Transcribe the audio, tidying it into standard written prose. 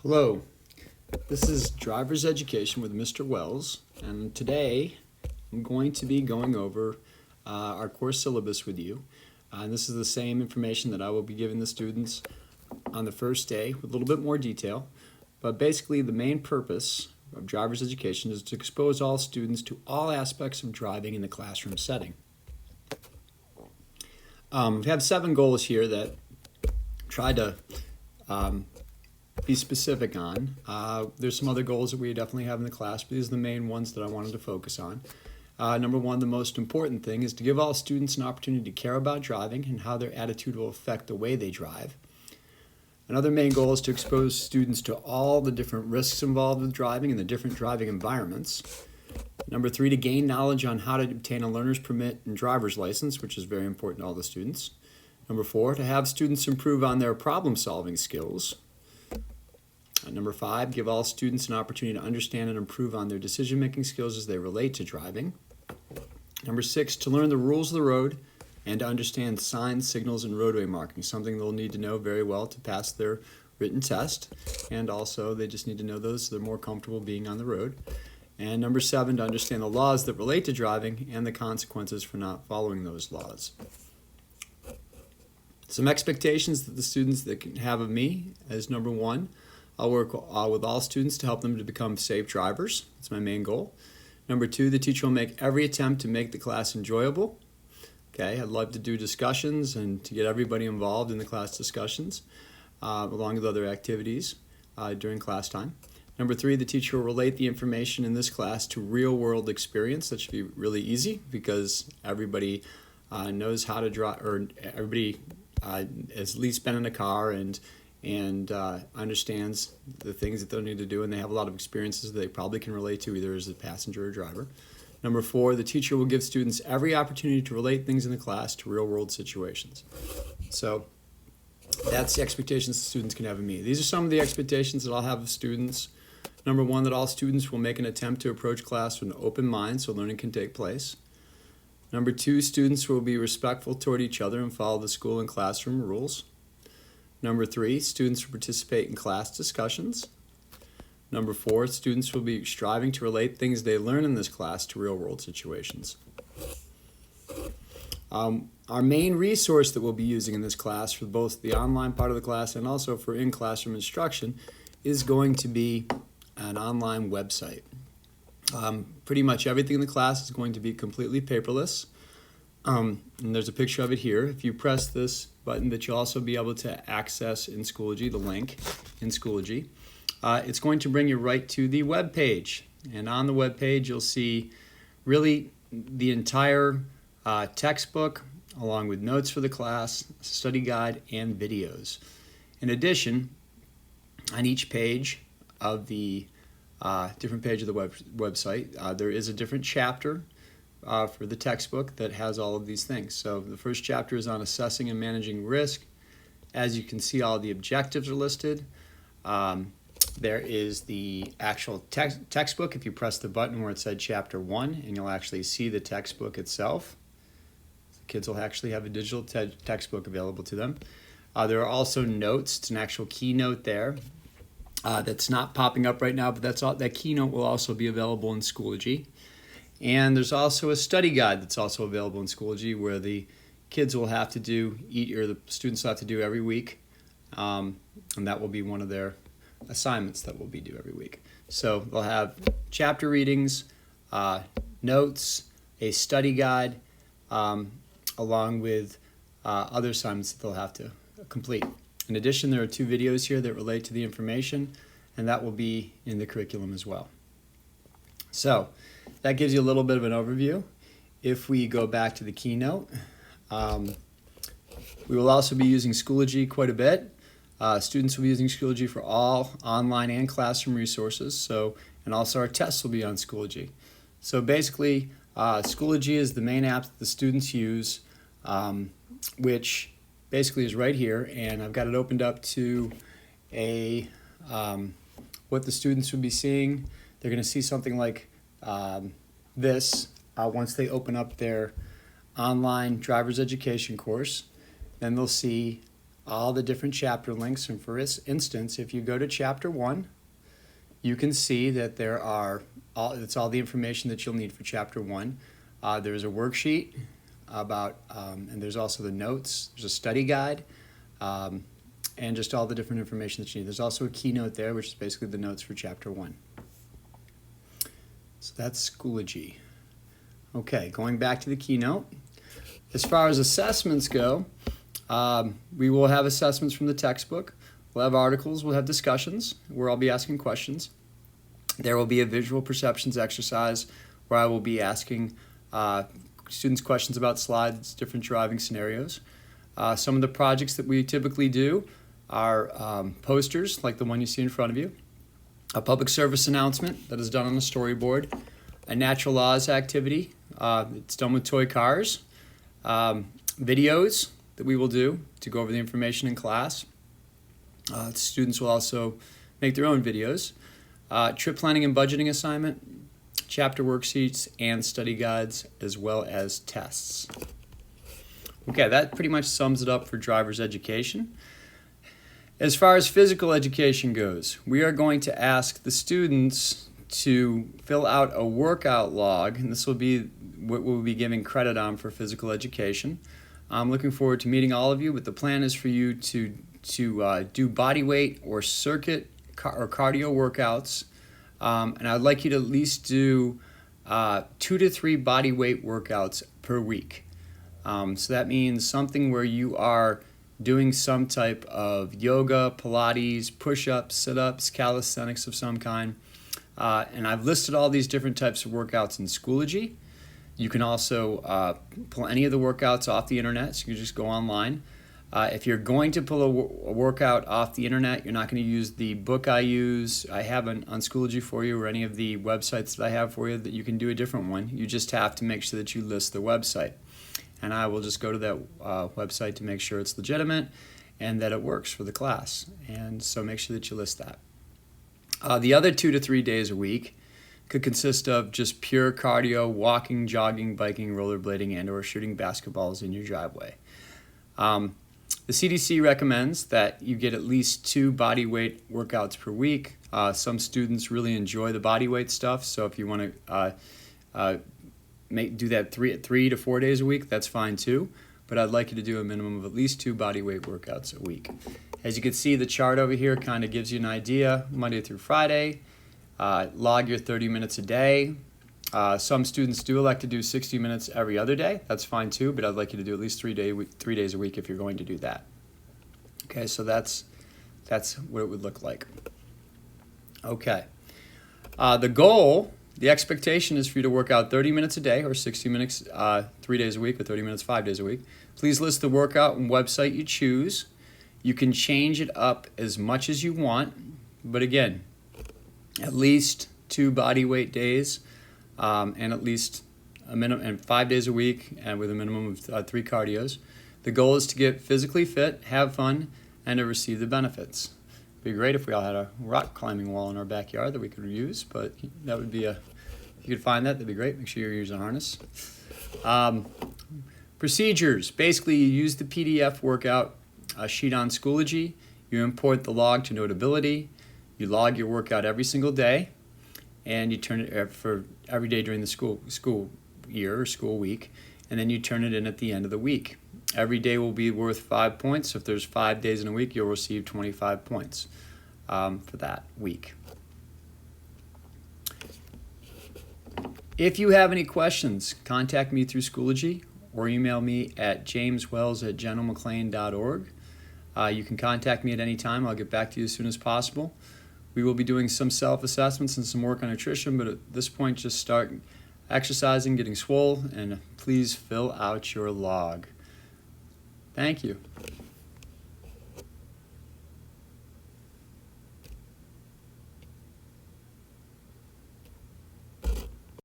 Hello, this is Driver's Education with Mr. Wells, and today I'm going to be going over our course syllabus with you. And this is the same information that I will be giving the students on the first day with a little bit more detail. But basically the main purpose of Driver's Education is to expose all students to all aspects of driving in the classroom setting. We have 7 goals here that try to be specific on. There's some other goals that we definitely have in the class, but these are the main ones that I wanted to focus on. Number 1, the most important thing is to give all students an opportunity to care about driving and how their attitude will affect the way they drive. Another main goal is to expose students to all the different risks involved with driving and the different driving environments. Number 3, to gain knowledge on how to obtain a learner's permit and driver's license, which is very important to all the students. Number 4, to have students improve on their problem-solving skills. Number 5, give all students an opportunity to understand and improve on their decision-making skills as they relate to driving. Number 6, to learn the rules of the road and to understand signs, signals, and roadway markings, something they'll need to know very well to pass their written test. And also, they just need to know those so they're more comfortable being on the road. And number 7, to understand the laws that relate to driving and the consequences for not following those laws. Some expectations that the students that can have of me is number 1, I'll work with all students to help them to become safe drivers. That's my main goal. Number 2, the teacher will make every attempt to make the class enjoyable. Okay, I'd love to do discussions and to get everybody involved in the class discussions along with other activities during class time. Number 3, the teacher will relate the information in this class to real-world experience. That should be really easy because everybody knows how to drive, or everybody has at least been in a car and understands the things that they'll need to do, and they have a lot of experiences that they probably can relate to either as a passenger or driver. Number 4, the teacher will give students every opportunity to relate things in the class to real-world situations. So that's the expectations the students can have of me. These are some of the expectations that I'll have of students. Number 1, that all students will make an attempt to approach class with an open mind so learning can take place. Number 2, students will be respectful toward each other and follow the school and classroom rules. Number 3, students will participate in class discussions. Number 4, students will be striving to relate things they learn in this class to real-world situations. Our main resource that we'll be using in this class for both the online part of the class and also for in-classroom instruction is going to be an online website. Pretty much everything in the class is going to be completely paperless. And there's a picture of it here. If you press this button that you'll also be able to access in Schoology, the link in Schoology, it's going to bring you right to the web page. And on the web page you'll see really the entire textbook along with notes for the class, study guide, and videos. In addition, on each page of the different page of the website, there is a different chapter for the textbook that has all of these things. So the first chapter is on assessing and managing risk. As you can see, all the objectives are listed. There is the actual textbook. If you press the button where it said chapter 1, and you'll actually see the textbook itself. The kids will actually have a digital textbook available to them. There are also notes. It's an actual keynote there. That's not popping up right now, but that keynote will also be available in Schoology. And there's also a study guide that's also available in Schoology where the kids will have to do, or the students will have to do every week. And that will be one of their assignments that will be due every week. So they'll have chapter readings, notes, a study guide, along with other assignments that they'll have to complete. In addition, there are 2 videos here that relate to the information, and that will be in the curriculum as well. So that gives you a little bit of an overview. If we go back to the keynote, we will also be using Schoology quite a bit. Students will be using Schoology for all online and classroom resources, and also our tests will be on Schoology. So basically, Schoology is the main app that the students use, which basically is right here, and I've got it opened up to what the students will be seeing. They're going to see something like this once they open up their online driver's education course. Then they'll see all the different chapter links. And for instance, if you go to chapter 1, you can see that it's all the information that you'll need for chapter 1. There's a worksheet and there's also the notes. There's a study guide, and just all the different information that you need. There's also a keynote there, which is basically the notes for chapter 1. So that's Schoology. Okay, going back to the keynote. As far as assessments go, we will have assessments from the textbook. We'll have articles, we'll have discussions where I'll be asking questions. There will be a visual perceptions exercise where I will be asking students questions about slides, different driving scenarios. Some of the projects that we typically do are posters, like the one you see in front of you, a public service announcement that is done on a storyboard, a natural laws activity, it's done with toy cars, videos that we will do to go over the information in class. Students will also make their own videos. Trip planning and budgeting assignment, chapter worksheets, and study guides, as well as tests. Okay, that pretty much sums it up for driver's education. As far as physical education goes, we are going to ask the students to fill out a workout log, and this will be what we'll be giving credit on for physical education. I'm looking forward to meeting all of you, but the plan is for you to do body weight or circuit or cardio workouts, and I'd like you to at least do 2 to 3 body weight workouts per week. So that means something where you are doing some type of yoga, Pilates, push-ups, sit-ups, calisthenics of some kind. And I've listed all these different types of workouts in Schoology. You can also pull any of the workouts off the internet, so you can just go online. If you're going to pull a workout off the internet, you're not going to use the book I use. I have on Schoology for you, or any of the websites that I have for you, that you can do a different one. You just have to make sure that you list the website. And I will just go to that website to make sure it's legitimate and that it works for the class. And so make sure that you list that. The other 2 to 3 days a week could consist of just pure cardio, walking, jogging, biking, rollerblading, and or shooting basketballs in your driveway. The CDC recommends that you get at least 2 body weight workouts per week. Some students really enjoy the body weight stuff, so if you want to do that 3 to 4 days a week, that's fine too. But I'd like you to do a minimum of at least 2 body weight workouts a week. As you can see, the chart over here kind of gives you an idea. Monday through Friday, log your 30 minutes a day. Some students do elect to do 60 minutes every other day. That's fine too, but I'd like you to do at least 3 days a week if you're going to do that. Okay, so that's what it would look like. Okay. The goal, the expectation is for you to work out 30 minutes a day, or 60 minutes 3 days a week, or 30 minutes 5 days a week. Please list the workout and website you choose. You can change it up as much as you want, but again, at least 2 body weight days, and at least a minimum, and 5 days a week, and with a minimum of 3 cardios. The goal is to get physically fit, have fun, and to receive the benefits. It'd be great if we all had a rock climbing wall in our backyard that we could use, but that would be if you could find that, that'd be great. Make sure you use a harness. Procedures. Basically, you use the PDF workout sheet on Schoology. You import the log to Notability. You log your workout every single day, and you turn it for every day during the school year or school week, and then you turn it in at the end of the week. Every day will be worth 5 points. So if there's 5 days in a week, you'll receive 25 points for that week. If you have any questions, contact me through Schoology or email me at jameswells@generalmcclain.org. You can contact me at any time. I'll get back to you as soon as possible. We will be doing some self-assessments and some work on nutrition, but at this point, just start exercising, getting swole, and please fill out your log. Thank you.